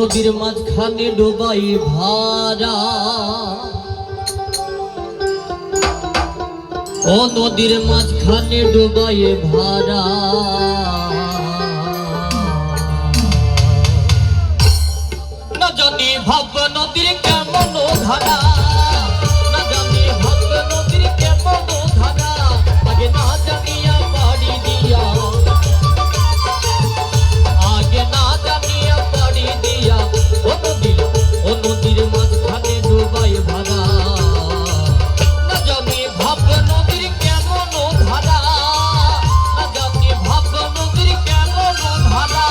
নদীর মাঝখানে ডোবাই ভাড়া, ও নদীর মাঝখানে ডোবাই ভাড়া। না জানি ভাব নদীর কেমন ধারা, না জানি ভাব নদীর কেমন ধারা, আগে না জানিয়া পাড়ি দিয়া, আগে না জানিয়া পাড়ি দিয়া, ও নদীর মাঝখানে ডোবাই ভাড়া। না জানি ভাব নদীর কেমন ধারা, না জানি ভাব নদীর কেমন ধারা।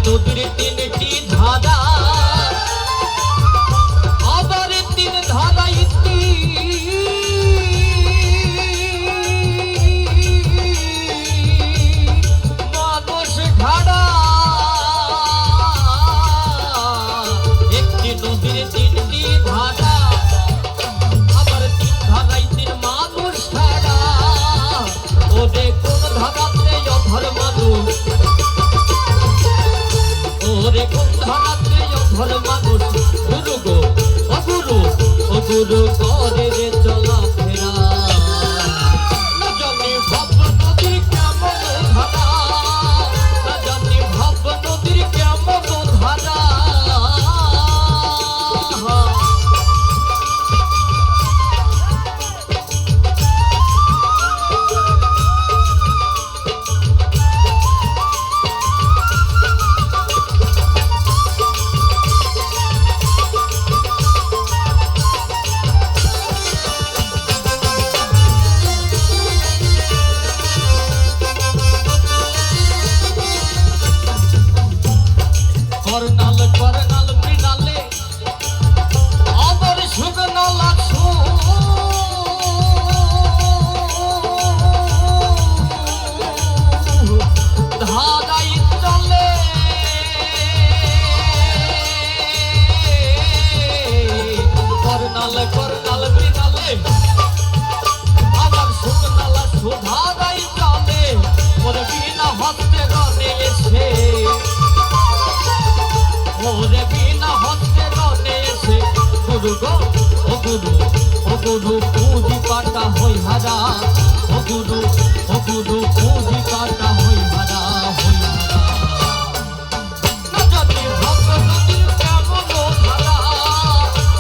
নদীর তিনটি ধারা, আবার তিন ধারাই মানুষ ঘাড়া। একটি নদীর তিনটি ধারা, আবার তিন ধারাই তিন মানুষ ছাড়া। ওরে কোন ধারাতে অধর মানুষ, ওরে কোন ধারাতে অধর মানুষ। গুরু গো অগুরু, ও গুরু করে রে চলা ফেরা। না জানি ভাব নদীর কেমন ধারা, না জানি ভাব নদীর কেমন ধারা। করনাল করনাল মৃণালে আবার শুকনো লাগছো, ধারাই চলে করনাল করনাল মৃণালে আবার শুকনো লাগছো, ধারাই চলে। ওরে বিনা হস্তে রনে এসে, ওরে বিনা হস্তে রনে এসে। গুরু গো ও গুরু, ও গুরু পুঁজি কাটা হই হারা, ও গুরু, ও গুরু পুঁজি কাটা হই হারা, হই হারা। না জানি ভাব নদীর কেমন ধারা,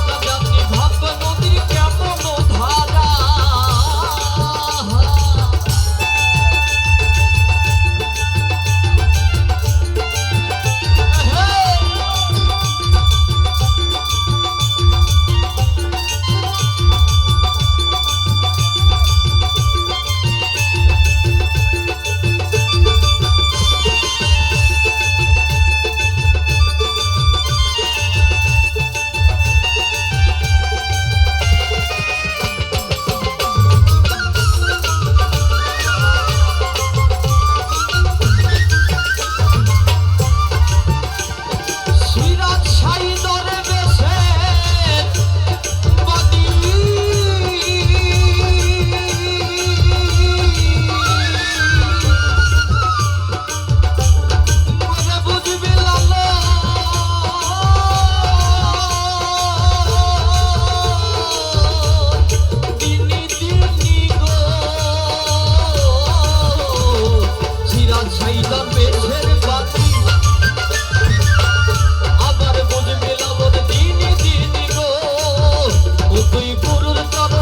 না জানি ভাব নদীর কেমন ধারা। আবার বুঝবে লাবণ দিন দিন গো, ও তুই গুরুর চরণ